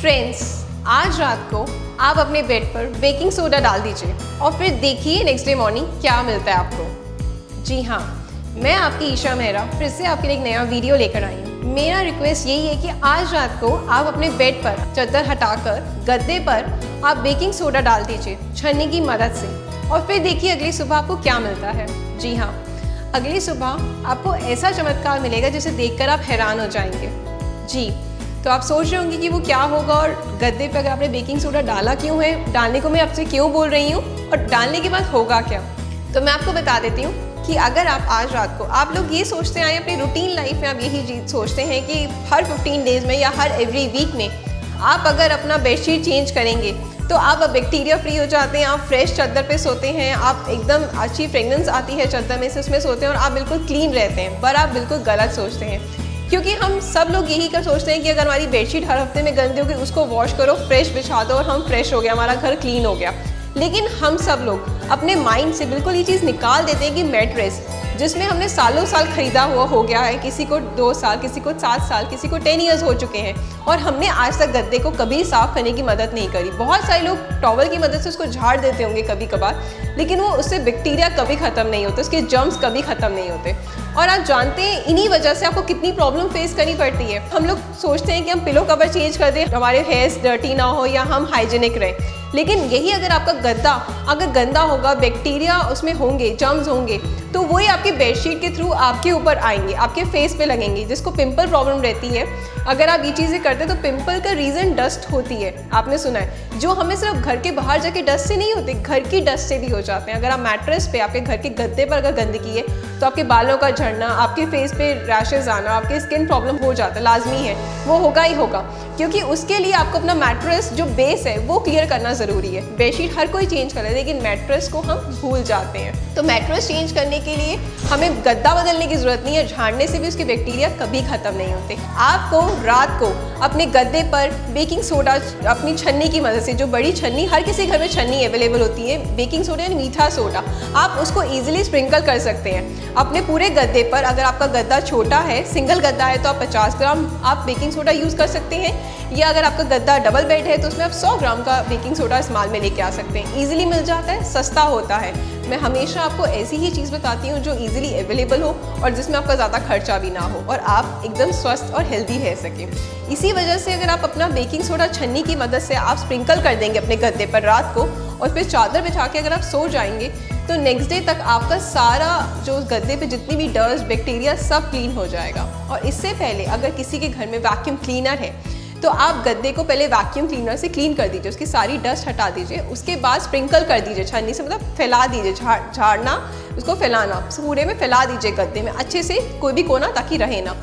Friends, आज रात को आप अपने बेड पर बेकिंग सोडा डाल दीजिए और फिर देखिए नेक्स्ट डे मॉर्निंग क्या मिलता है आपको। जी हाँ, मैं आपकी ईशा मेहरा फिर से आपके लिए एक नया वीडियो लेकर आई हूँ। मेरा रिक्वेस्ट यही है कि आज रात को आप अपने बेड पर चादर हटाकर गद्दे पर आप बेकिंग सोडा डाल दीजिए छन्नी की मदद से और फिर देखिए अगली सुबह आपको क्या मिलता है। जी हाँ, अगली सुबह आपको ऐसा चमत्कार मिलेगा जिसे देखकर आप हैरान हो जाएंगे। जी, तो आप सोच रहे होंगे कि वो क्या होगा और गद्दे पे अगर आपने बेकिंग सोडा डाला क्यों है, डालने को मैं आपसे क्यों बोल रही हूँ और डालने के बाद होगा क्या। तो मैं आपको बता देती हूँ कि अगर आप आज रात को, आप लोग ये सोचते आए अपनी रूटीन लाइफ में, आप यही चीज़ सोचते हैं कि हर 15 डेज़ में या हर एवरी वीक में आप अगर अपना बेडशीट चेंज करेंगे तो आप बैक्टीरिया फ्री हो जाते हैं, आप फ्रेश चादर पे सोते हैं, आप एकदम अच्छी फ्रेगनेंस आती है चादर में से, उसमें सोते हैं और आप बिल्कुल क्लीन रहते हैं। पर आप बिल्कुल गलत सोचते हैं, क्योंकि हम सब लोग यही कर सोचते हैं कि अगर हमारी बेडशीट हर हफ्ते में गंदी होगी उसको वॉश करो, फ्रेश बिछा दो और हम फ्रेश हो गया, हमारा घर क्लीन हो गया। लेकिन हम सब लोग अपने माइंड से बिल्कुल ये चीज़ निकाल देते हैं कि मैट्रेस जिसमें हमने सालों साल खरीदा हुआ हो गया है, किसी को 2 साल, किसी को 7 साल, किसी को 10 ईयर्स हो चुके हैं और हमने आज तक गद्दे को कभी साफ़ करने की मदद नहीं करी। बहुत सारे लोग टॉवल की मदद से उसको झाड़ देते होंगे कभी कभार, लेकिन वो उससे बैक्टीरिया कभी ख़त्म नहीं होते, उसके जर्म्स कभी ख़त्म नहीं होते। और आप जानते हैं इन्हीं वजह से आपको कितनी प्रॉब्लम फेस करनी पड़ती है। हम लोग सोचते हैं कि हम पिलो कवर चेंज कर दें, हमारे हेयर्स डर्टी ना हो या हम हाइजीनिक रहें, लेकिन यही अगर आपका गद्दा अगर गंदा होगा, बैक्टीरिया उसमें होंगे, जर्म्स होंगे, तो वही आपकी बेडशीट के थ्रू आपके ऊपर आएंगे, आपके फेस पे लगेंगे। जिसको पिंपल प्रॉब्लम रहती है, अगर आप ये चीज़ें करते हैं तो पिंपल का रीज़न डस्ट होती है। आपने सुना है, जो हमें सिर्फ घर के बाहर जाके डस्ट से नहीं होते, घर की डस्ट से भी हो जाते हैं। अगर आप मैट्रेस पे, आपके घर के गद्दे पर अगर गंदगी है तो आपके बालों का झड़ना, आपके फेस पे रैशेज आना, आपके स्किन प्रॉब्लम हो जाता है, लाजमी है, वो होगा ही होगा। क्योंकि उसके लिए आपको अपना मैट्रेस जो बेस है वो क्लियर करना ज़रूरी है। बेडशीट हर कोई चेंज कर ले, लेकिन मैट्रेस को हम भूल जाते हैं। तो मैट्रेस चेंज करने के लिए हमें गद्दा बदलने की ज़रूरत नहीं है, झाड़ने से भी उसके बैक्टीरिया कभी ख़त्म नहीं होते। आपको रात को अपने गद्दे पर बेकिंग सोडा अपनी छन्नी की मदद से, जो बड़ी छन्नी, हर किसी घर में छन्नी अवेलेबल होती है, बेकिंग सोडा यानी मीठा सोडा, आप उसको ईजिली स्प्रिंकल कर सकते हैं अपने पूरे गद्दे पर। अगर आपका गद्दा छोटा है, सिंगल गद्दा है, तो आप 50 ग्राम आप बेकिंग सोडा यूज़ कर सकते हैं, या अगर आपका गद्दा डबल बेड है तो उसमें आप 100 ग्राम का बेकिंग सोडा इस्तेमाल में लेके आ सकते हैं। ईजिली मिल जाता है, सस्ता होता है। मैं हमेशा आपको ऐसी ही चीज़ बताती हूँ जो ईजिली अवेलेबल हो और जिसमें आपका ज़्यादा खर्चा भी ना हो और आप एकदम स्वस्थ और हेल्दी रह सकें। इसी वजह से अगर आप अपना बेकिंग सोडा छन्नी की मदद से आप स्प्रिंकल कर देंगे अपने गद्दे पर रात को और फिर चादर बिछा के अगर आप सो जाएंगे तो नेक्स्ट डे तक आपका सारा जो गद्दे पे जितनी भी डस्ट, बैक्टीरिया सब क्लीन हो जाएगा। और इससे पहले अगर किसी के घर में वैक्यूम क्लीनर है तो आप गद्दे को पहले वैक्यूम क्लीनर से क्लीन कर दीजिए, उसकी सारी डस्ट हटा दीजिए, उसके बाद स्प्रिंकल कर दीजिए छन्नी से, मतलब फैला दीजिए, झाड़ना, उसको फैलाना, पूरे में फैला दीजिए गद्दे में अच्छे से, कोई भी कोना ताकि रहे ना,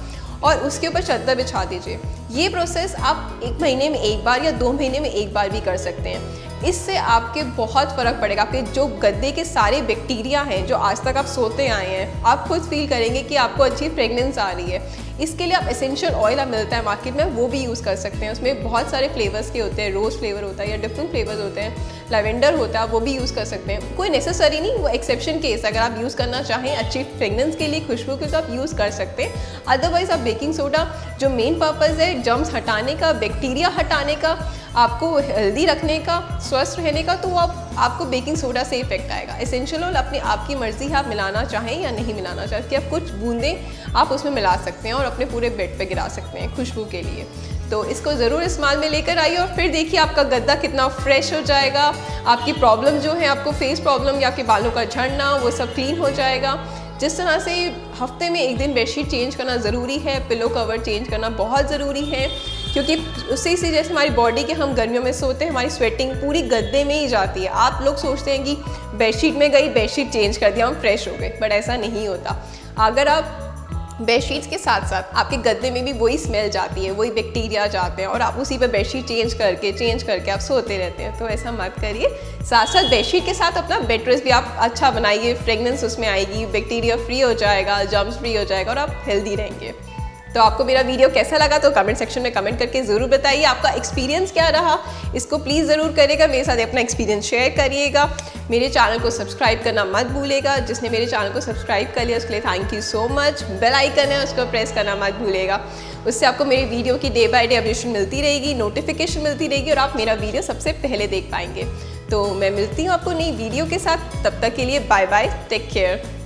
और उसके ऊपर चादर बिछा दीजिए। ये प्रोसेस आप 1 महीने में 1 बार या 2 महीने में 1 बार भी कर सकते हैं। इससे आपके बहुत फ़र्क पड़ेगा। आपके जो गद्दे के सारे बैक्टीरिया हैं जो आज तक आप सोते आए हैं, आप खुद फील करेंगे कि आपको अच्छी फ्रेगनेंस आ रही है। इसके लिए आप एसेंशियल ऑयल मिलता है मार्केट में, वो भी यूज़ कर सकते हैं। उसमें बहुत सारे फ्लेवर्स के होते हैं, रोज़ फ्लेवर होता है या डिफरेंट फ्लेवर्स होते हैं, लैवेंडर होता है, वो भी यूज़ कर सकते हैं। कोई नेसेसरी नहीं, वो एक्सेप्शन केस, अगर आप यूज़ करना चाहें अच्छी फ्रेगनेंस के लिए, खुशबू के, तो आप यूज़ कर सकते हैं। अदरवाइज़ आप बेकिंग सोडा जो मेन पर्पज़ है जर्म्स हटाने का, बैक्टीरिया हटाने का, आपको हेल्दी रखने का, स्वस्थ रहने का, तो आपको बेकिंग सोडा से इफेक्ट आएगा। एसेंशियल ऑयल अपनी आपकी मर्ज़ी है, आप मिलाना चाहें या नहीं मिलाना चाहें, कि आप कुछ बूंदें आप उसमें मिला सकते हैं और अपने पूरे बेड पे गिरा सकते हैं खुशबू के लिए। तो इसको ज़रूर इस्तेमाल में लेकर आइए और फिर देखिए आपका गद्दा कितना फ्रेश हो जाएगा। आपकी प्रॉब्लम जो है, आपको फेस प्रॉब्लम या आपके बालों का झड़ना, वो सब क्लीन हो जाएगा। जिस तरह से हफ्ते में 1 दिन बेडशीट चेंज करना ज़रूरी है, पिलो कवर चेंज करना बहुत ज़रूरी है, क्योंकि उससे से जैसे हमारी बॉडी के, हम गर्मियों में सोते हैं, हमारी स्वेटिंग पूरी गद्दे में ही जाती है। आप लोग सोचते हैं कि बेडशीट में गई, बेडशीट चेंज कर दिया, हम फ्रेश हो गए, बट ऐसा नहीं होता। अगर आप बेडशीट्स के साथ साथ आपके गद्दे में भी वही स्मेल जाती है, वही बैक्टीरिया जाते हैं और आप उसी पे बेडशीट चेंज करके आप सोते रहते हैं। तो ऐसा मत करिए। साथ साथ बेडशीट के साथ अपना बेडरेस्ट भी आप अच्छा बनाइए, फ्रेगनेंस उसमें आएगी, बैक्टीरिया फ्री हो जाएगा, जर्म्स फ्री हो जाएगा और आप हेल्दी रहेंगे। तो आपको मेरा वीडियो कैसा लगा तो कमेंट सेक्शन में कमेंट करके ज़रूर बताइए। आपका एक्सपीरियंस क्या रहा, इसको प्लीज़ ज़रूर करिएगा, मेरे साथ अपना एक्सपीरियंस शेयर करिएगा। मेरे चैनल को सब्सक्राइब करना मत भूलिएगा। जिसने मेरे चैनल को सब्सक्राइब कर लिया उसके लिए thank you so much. Bell icon है उसको प्रेस करना मत भूलिएगा। उससे आपको मेरी वीडियो की डे बाय डे अपडेशन मिलती रहेगी, नोटिफिकेशन मिलती रहेगी और आप मेरा वीडियो सबसे पहले देख पाएंगे। तो मैं मिलती हूँ आपको नई वीडियो के साथ, तब तक के लिए बाय बाय, टेक केयर।